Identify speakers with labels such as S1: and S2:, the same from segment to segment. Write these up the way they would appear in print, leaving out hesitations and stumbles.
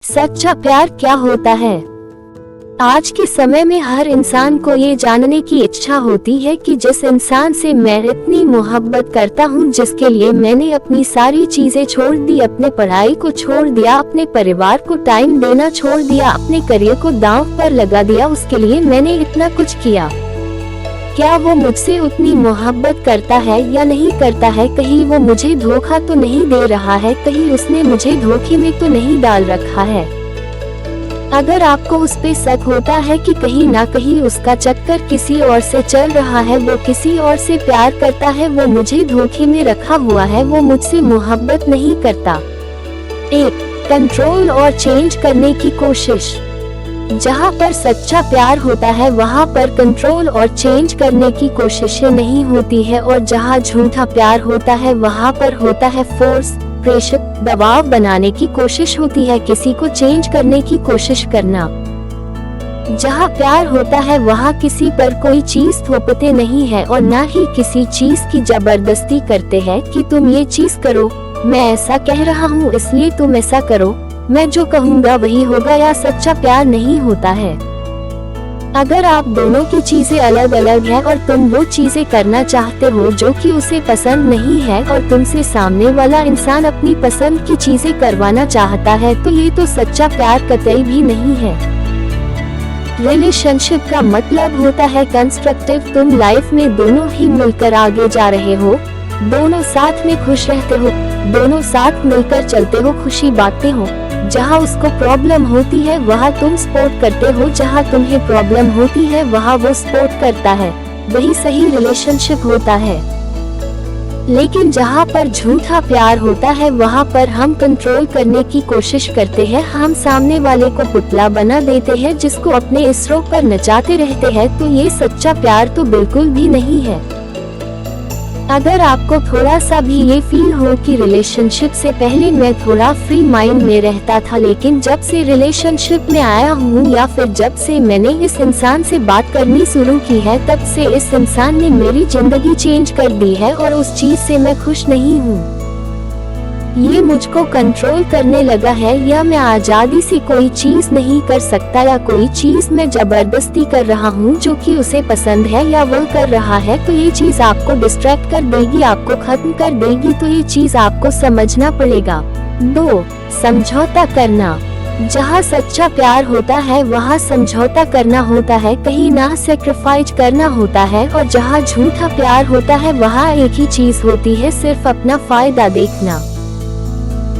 S1: सच्चा प्यार क्या होता है? आज के समय में हर इंसान को ये जानने की इच्छा होती है कि जिस इंसान से मैं इतनी मोहब्बत करता हूँ, जिसके लिए मैंने अपनी सारी चीजें छोड़ दी, अपने पढ़ाई को छोड़ दिया, अपने परिवार को टाइम देना छोड़ दिया, अपने करियर को दांव पर लगा दिया, उसके लिए मैंने इतना कुछ किया, क्या वो मुझसे उतनी मोहब्बत करता है या नहीं करता है? कहीं वो मुझे धोखा तो नहीं दे रहा है, कहीं उसने मुझे धोखे में तो नहीं डाल रखा है? अगर आपको उस पे शक होता है कि कहीं ना कहीं उसका चक्कर किसी और से चल रहा है, वो किसी और से प्यार करता है, वो मुझे धोखे में रखा हुआ है, वो मुझसे मोहब्बत नहीं करता। 1. कंट्रोल और चेंज करने की कोशिश। जहाँ पर सच्चा प्यार होता है वहाँ पर कंट्रोल और चेंज करने की कोशिशें नहीं होती है, और जहाँ झूठा प्यार होता है वहाँ पर होता है फोर्स, प्रेशर, दबाव बनाने की कोशिश होती है, किसी को चेंज करने की कोशिश करना। जहाँ प्यार होता है वहाँ किसी पर कोई चीज थोपते नहीं है और ना ही किसी चीज की जबरदस्ती करते हैं कि तुम ये चीज करो, मैं ऐसा कह रहा हूँ इसलिए तुम ऐसा करो, मैं जो कहूँगा वही होगा, या सच्चा प्यार नहीं होता है। अगर आप दोनों की चीजें अलग अलग है और तुम वो चीजें करना चाहते हो जो कि उसे पसंद नहीं है, और तुमसे सामने वाला इंसान अपनी पसंद की चीजें करवाना चाहता है, तो ये तो सच्चा प्यार कतई भी नहीं है। रिलेशनशिप का मतलब होता है कंस्ट्रक्टिव, तुम लाइफ में दोनों ही मिलकर आगे जा रहे हो, दोनों साथ में खुश रहते हो, दोनों साथ मिलकर चलते हो, खुशी बांटते हो। जहाँ उसको प्रॉब्लम होती है वहाँ तुम सपोर्ट करते हो, जहाँ तुम्हें प्रॉब्लम होती है वहाँ वो सपोर्ट करता है, वही सही रिलेशनशिप होता है। लेकिन जहाँ पर झूठा प्यार होता है वहाँ पर हम कंट्रोल करने की कोशिश करते हैं, हम सामने वाले को पुतला बना देते हैं, जिसको अपने इसरो पर नचाते रहते हैं, तो ये सच्चा प्यार तो बिल्कुल भी नहीं है। अगर आपको थोड़ा सा भी ये फील हो कि रिलेशनशिप से पहले मैं थोड़ा फ्री माइंड में रहता था, लेकिन जब से रिलेशनशिप में आया हूँ या फिर जब से मैंने इस इंसान से बात करनी शुरू की है, तब से इस इंसान ने मेरी जिंदगी चेंज कर दी है और उस चीज से मैं खुश नहीं हूँ। ये मुझको कंट्रोल करने लगा है, या मैं आजादी से कोई चीज नहीं कर सकता, या कोई चीज मैं जबरदस्ती कर रहा हूँ जो कि उसे पसंद है या वो कर रहा है, तो ये चीज आपको डिस्ट्रैक्ट कर देगी, आपको खत्म कर देगी, तो ये चीज आपको समझना पड़ेगा। 2. समझौता करना। जहाँ सच्चा प्यार होता है वहाँ समझौता करना होता है, कहीं ना सैक्रिफाइस करना होता है, और जहाँ झूठा प्यार होता है वहाँ एक ही चीज होती है, सिर्फ अपना फायदा देखना।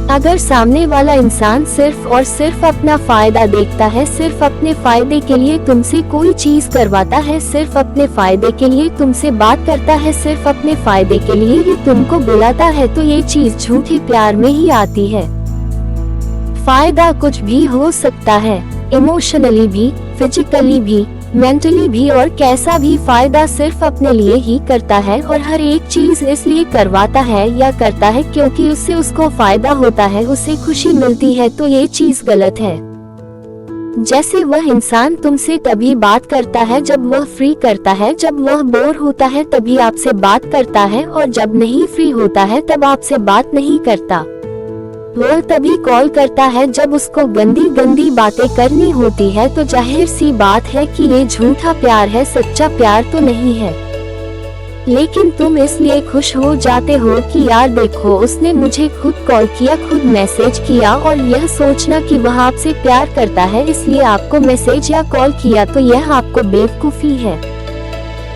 S1: अगर सामने वाला इंसान सिर्फ और सिर्फ अपना फायदा देखता है, सिर्फ अपने फायदे के लिए तुमसे कोई चीज करवाता है, सिर्फ अपने फायदे के लिए तुमसे बात करता है, सिर्फ अपने फायदे के लिए ही तुमको बुलाता है, तो ये चीज झूठे प्यार में ही आती है। फायदा कुछ भी हो सकता है, इमोशनली भी, फिजिकली भी, मेंटली भी, और कैसा भी फायदा सिर्फ अपने लिए ही करता है, और हर एक चीज इसलिए करवाता है या करता है क्योंकि उससे उसको फायदा होता है, उसे खुशी मिलती है, तो ये चीज गलत है। जैसे वह इंसान तुमसे तभी बात करता है जब वह फ्री करता है, जब वह बोर होता है तभी आपसे बात करता है, और जब नहीं फ्री होता है तब आपसे बात नहीं करता। वह तभी कॉल करता है जब उसको गंदी गंदी बातें करनी होती है, तो जाहिर सी बात है कि ये झूठा प्यार है, सच्चा प्यार तो नहीं है। लेकिन तुम इसलिए खुश हो जाते हो कि यार देखो उसने मुझे खुद कॉल किया, खुद मैसेज किया, और यह सोचना कि वह आपसे प्यार करता है इसलिए आपको मैसेज या कॉल किया, तो यह आपको बेवकूफी है।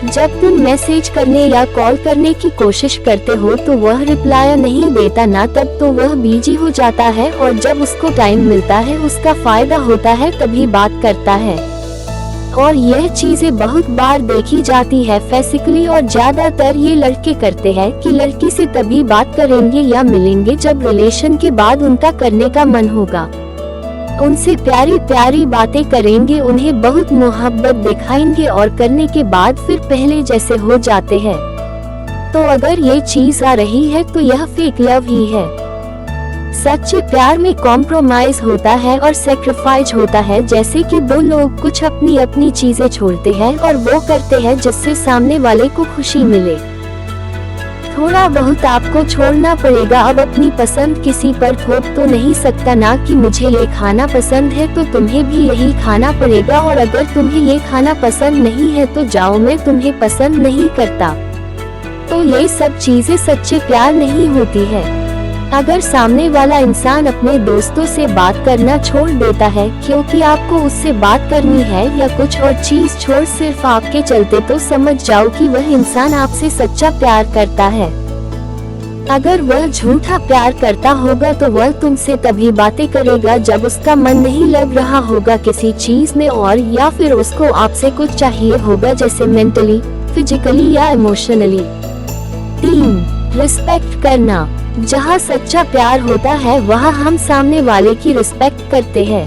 S1: जब तुम मैसेज करने या कॉल करने की कोशिश करते हो तो वह रिप्लाई नहीं देता ना, तब तो वह बिजी हो जाता है, और जब उसको टाइम मिलता है, उसका फायदा होता है, तभी बात करता है। और यह चीजें बहुत बार देखी जाती है फिजिकली, और ज्यादातर ये लड़के करते हैं कि लड़की से तभी बात करेंगे या मिलेंगे जब रिलेशन के बाद उनका करने का मन होगा, उनसे प्यारी प्यारी बातें करेंगे, उन्हें बहुत मोहब्बत दिखाएंगे, और करने के बाद फिर पहले जैसे हो जाते हैं। तो अगर ये चीज आ रही है तो यह फेक लव ही है। सच्चे प्यार में कॉम्प्रोमाइज होता है और सैक्रिफाइस होता है, जैसे कि दो लोग कुछ अपनी अपनी चीजें छोड़ते हैं और वो करते हैं जिससे सामने वाले को खुशी मिले। थोड़ा बहुत आपको छोड़ना पड़ेगा। अब अपनी पसंद किसी पर थोप तो नहीं सकता ना कि मुझे ये खाना पसंद है तो तुम्हें भी यही खाना पड़ेगा, और अगर तुम्हें ये खाना पसंद नहीं है तो जाओ, मैं तुम्हें पसंद नहीं करता। तो ये सब चीजें सच्चे प्यार नहीं होती है। अगर सामने वाला इंसान अपने दोस्तों से बात करना छोड़ देता है क्योंकि आपको उससे बात करनी है या कुछ और चीज छोड़ सिर्फ आपके चलते, तो समझ जाओ कि वह इंसान आपसे सच्चा प्यार करता है। अगर वह झूठा प्यार करता होगा तो वह तुमसे तभी बातें करेगा जब उसका मन नहीं लग रहा होगा किसी चीज में, और या फिर उसको आपसे कुछ चाहिए होगा, जैसे मेंटली, फिजिकली या इमोशनली। 3. रिस्पेक्ट करना। जहाँ सच्चा प्यार होता है वहाँ हम सामने वाले की रिस्पेक्ट करते हैं।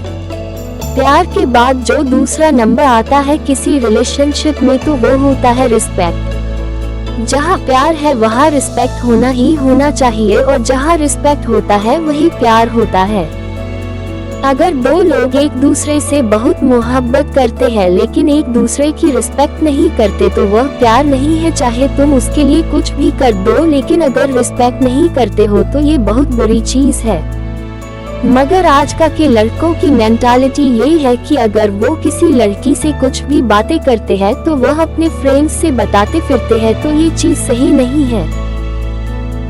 S1: प्यार के बाद जो दूसरा नंबर आता है किसी रिलेशनशिप में तो वो होता है रिस्पेक्ट। जहाँ प्यार है वहाँ रिस्पेक्ट होना ही होना चाहिए, और जहाँ रिस्पेक्ट होता है वही प्यार होता है। अगर दो लोग एक दूसरे से बहुत मोहब्बत करते हैं लेकिन एक दूसरे की रिस्पेक्ट नहीं करते तो वह प्यार नहीं है, चाहे तुम उसके लिए कुछ भी कर दो, लेकिन अगर रिस्पेक्ट नहीं करते हो तो ये बहुत बुरी चीज है। मगर आजकल के लड़कों की मेंटालिटी यही है कि अगर वो किसी लड़की से कुछ भी बातें करते हैं तो वह अपने फ्रेंड्स से बताते फिरते हैं, तो ये चीज सही नहीं है।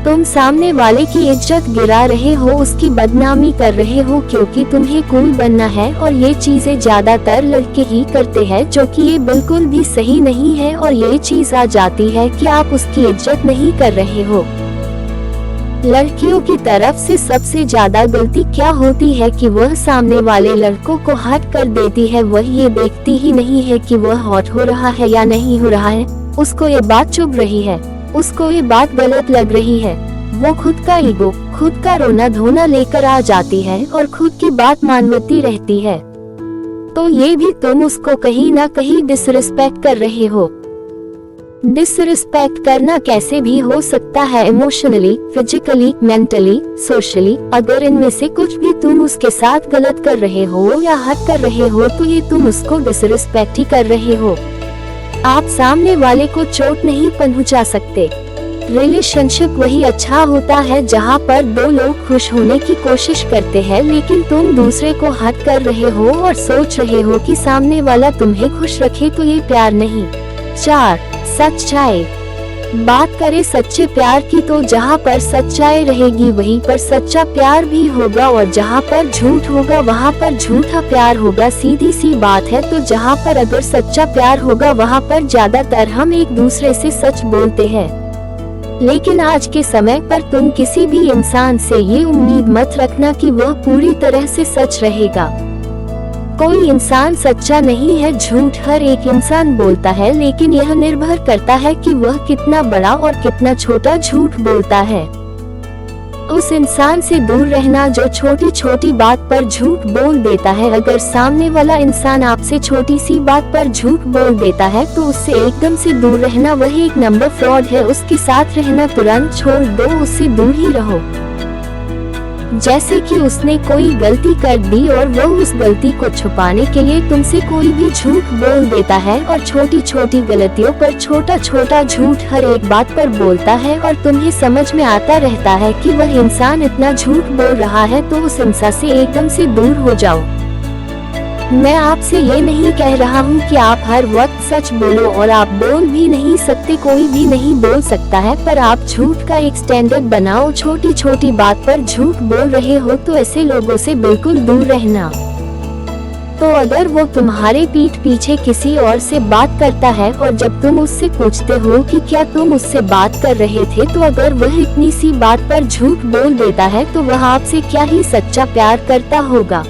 S1: तुम सामने वाले की इज्जत गिरा रहे हो, उसकी बदनामी कर रहे हो क्योंकि तुम्हें कूल बनना है, और ये चीजें ज्यादातर लड़के ही करते हैं, जो कि ये बिल्कुल भी सही नहीं है। और ये चीज आ जाती है कि आप उसकी इज्जत नहीं कर रहे हो। लड़कियों की तरफ से सबसे ज्यादा गलती क्या होती है कि वह सामने वाले लड़कों को हर्ट कर देती है। वह ये देखती ही नहीं है कि वह हॉट हो रहा है या नहीं हो रहा है, उसको ये बात चुभ रही है, उसको ये बात गलत लग रही है। वो खुद का ईगो, खुद का रोना धोना लेकर आ जाती है और खुद की बात मानती रहती है। तो ये भी तुम उसको कहीं ना कहीं डिसरिस्पेक्ट कर रहे हो। डिसरिस्पेक्ट करना कैसे भी हो सकता है, इमोशनली, फिजिकली, मेंटली, सोशली। अगर इनमें से कुछ भी तुम उसके साथ गलत कर रहे हो या हर्ट कर रहे हो तो ये तुम उसको डिसरिस्पेक्ट ही कर रहे हो। आप सामने वाले को चोट नहीं पहुंचा सकते। रिलेशनशिप वही अच्छा होता है जहां पर दो लोग खुश होने की कोशिश करते हैं, लेकिन तुम दूसरे को हर्ट कर रहे हो और सोच रहे हो कि सामने वाला तुम्हें खुश रखे, तो ये प्यार नहीं। 4. सच्चाई। बात करें सच्चे प्यार की तो जहाँ पर सच्चाई रहेगी वहीं पर सच्चा प्यार भी होगा, और जहाँ पर झूठ होगा वहाँ पर झूठा प्यार होगा। सीधी सी बात है। तो जहाँ पर अगर सच्चा प्यार होगा वहाँ पर ज्यादातर हम एक दूसरे से सच बोलते हैं, लेकिन आज के समय पर तुम किसी भी इंसान से ये उम्मीद मत रखना कि वह पूरी तरह से सच रहेगा। कोई इंसान सच्चा नहीं है, झूठ हर एक इंसान बोलता है, लेकिन यह निर्भर करता है कि वह कितना बड़ा और कितना छोटा झूठ बोलता है। उस इंसान से दूर रहना जो छोटी छोटी बात पर झूठ बोल देता है। अगर सामने वाला इंसान आपसे छोटी सी बात पर झूठ बोल देता है तो उससे एकदम से दूर रहना, वही एक नंबर फ्रॉड है। उसके साथ रहना तुरंत छोड़ दो, उससे दूर ही रहो। जैसे कि उसने कोई गलती कर दी और वो उस गलती को छुपाने के लिए तुमसे कोई भी झूठ बोल देता है, और छोटी छोटी गलतियों पर छोटा छोटा झूठ हर एक बात पर बोलता है, और तुम्हें समझ में आता रहता है कि वह इंसान इतना झूठ बोल रहा है, तो उस इंसान से एकदम से दूर हो जाओ। मैं आपसे ये नहीं कह रहा हूँ कि आप हर वक्त सच बोलो, और आप बोल भी नहीं सकते, कोई भी नहीं बोल सकता है, पर आप झूठ का एक स्टैंडर्ड बनाओ। छोटी छोटी बात पर झूठ बोल रहे हो तो ऐसे लोगों से बिल्कुल दूर रहना। तो अगर वो तुम्हारे पीठ पीछे किसी और से बात करता है और जब तुम उससे पूछते हो कि क्या तुम उससे बात कर रहे थे, तो अगर वह इतनी सी बात पर झूठ बोल देता है तो वह आपसे क्या ही सच्चा प्यार करता होगा।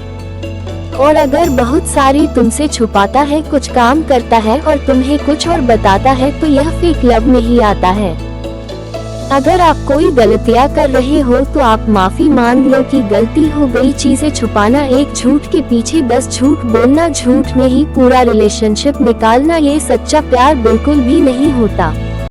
S1: और अगर बहुत सारी तुमसे छुपाता है, कुछ काम करता है और तुम्हें कुछ और बताता है, तो यह फेक लव में ही आता है। अगर आप कोई गलतियां कर रहे हो तो आप माफी मांग लो कि गलती हो गई। चीजें छुपाना, एक झूठ के पीछे 10 झूठ बोलना, झूठ में ही पूरा रिलेशनशिप निकालना, ये सच्चा प्यार बिल्कुल भी नहीं होता।